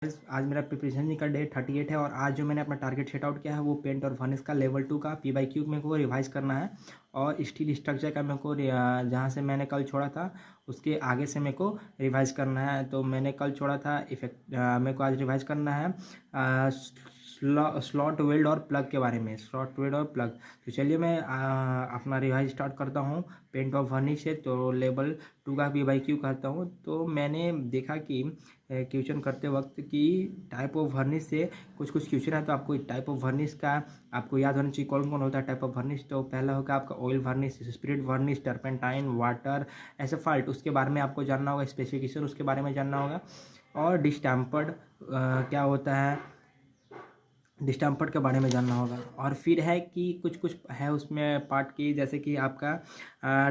आज मेरा प्रिपरेशन का डे 38 है और आज जो मैंने अपना टारगेट सेट आउट किया है वो पेंट और फर्नेस का लेवल 2 का पी बाई क्यू मेरे को रिवाइज करना है। और स्टील स्ट्रक्चर का मेरे को जहाँ से मैंने कल छोड़ा था उसके आगे से मेरे को रिवाइज करना है। तो मैंने कल छोड़ा था मेरे को आज रिवाइज करना है स्लॉट वेल्ड और प्लग के बारे में, स्लॉट वेल्ड और प्लग। तो चलिए मैं अपना रिवाइज स्टार्ट करता हूँ पेंट और फर्निश से। तो लेवल 2 का पी बाई क्यू करता हूँ। तो मैंने देखा कि क्वेश्चन करते वक्त कि टाइप ऑफ वर्निश से कुछ क्वेश्चन है। तो आपको टाइप ऑफ वर्निश का आपको याद होना चाहिए कौन कौन होता है टाइप ऑफ वर्निश। तो पहला होगा आपका oil वर्निश, spirit वर्निश, turpentine, water, asphalt. उसके बारे में आपको जानना होगा, स्पेसिफिकेशन उसके बारे में जानना होगा। और डिस्टेम्पर्ड क्या होता है, डिस्टेम्पर्ड के बारे में जानना होगा। और फिर है कि कुछ है उसमें पार्ट की, जैसे कि आपका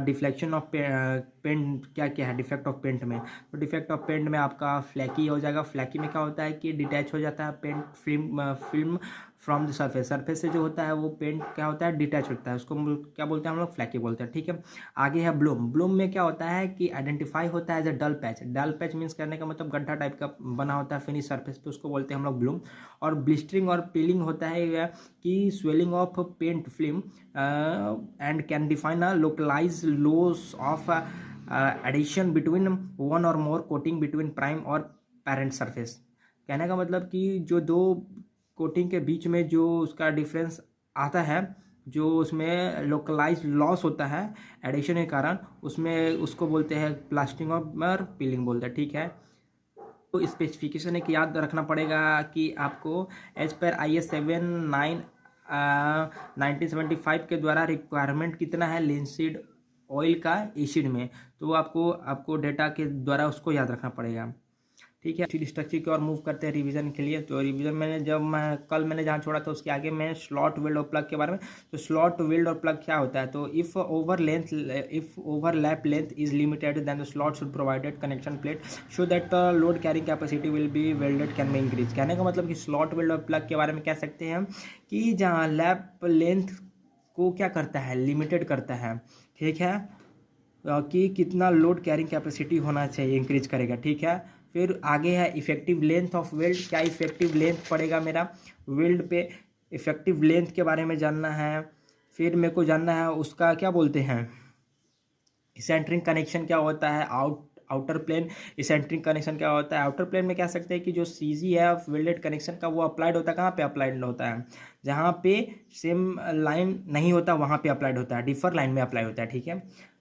डिफ्लेक्शन ऑफ पेंट क्या क्या है डिफेक्ट ऑफ पेंट में। तो डिफेक्ट ऑफ पेंट में आपका फ्लैकी हो जाएगा। फ्लैकी में क्या होता है कि डिटैच हो जाता है paint film from the surface. Surface से जो होता है वो पेंट क्या होता है, डिटैच होता है। उसको क्या बोलते हैं हम लोग, फ्लैकी बोलते हैं। ठीक है, आगे है ब्लूम। ब्लूम में क्या होता है कि आइडेंटिफाई होता है as a dull patch. Dull patch means करने का मतलब गड्ढा टाइप का बना होता है फिनिश सरफेस पे, उसको बोलते हैं हम लोग ब्लूम। और ब्लिस्टरिंग और पीलिंग होता है कि swelling of paint film and can define a localize loss of adhesion between one or more coating between prime और पेरेंट सरफेस। कहने का मतलब कि जो दो कोटिंग के बीच में जो उसका डिफरेंस आता है, जो उसमें लोकलाइज लॉस होता है एडिशन के कारण, उसमें उसको बोलते हैं प्लास्टिंग और पीलिंग बोलते हैं। ठीक है, तो स्पेसिफिकेशन एक याद रखना पड़ेगा कि आपको एज पर IS 79 1975 के द्वारा रिक्वायरमेंट कितना है लिंसीड ऑयल का एसिड में। तो आपको डेटा के द्वारा उसको याद रखना पड़ेगा। ठीक है, स्टील स्ट्रक्चर की ओर मूव करते हैं रिवीजन के लिए। तो रिवीजन कल मैंने जहाँ छोड़ा था उसके आगे मैं स्लॉट वेल्ड और प्लग के बारे में। तो स्लॉट वेल्ड और प्लग क्या होता है, तो if overlap length is limited then the slot should provided connection plate so that load carrying capacity will be welded can be increase. कहने का मतलब कि स्लॉट वेल्ड और प्लग के बारे में कह सकते हैं कि जहाँ लैप लेंथ को क्या करता है, लिमिटेड करता है। ठीक है, कि कितना लोड कैरिंग कैपेसिटी होना चाहिए, इंक्रीज करेगा। ठीक है, फिर आगे है इफेक्टिव लेंथ ऑफ वेल्ड। क्या इफेक्टिव लेंथ पड़ेगा मेरा वेल्ड पे, इफेक्टिव लेंथ के बारे में जानना है। फिर मेरे को जानना है उसका क्या बोलते हैं, सेंटरिंग कनेक्शन क्या होता है, आउटर प्लेन सेंटरिंग कनेक्शन क्या होता है। आउटर प्लेन में कह सकते हैं कि जो CG है वेल्डेड कनेक्शन का वो अप्लाइड होता है, कहाँ पे अप्लाइड होता है, जहाँ पे सेम लाइन नहीं होता वहाँ पे अप्लाइड होता है, डिफर लाइन में अप्लाई होता है। ठीक है,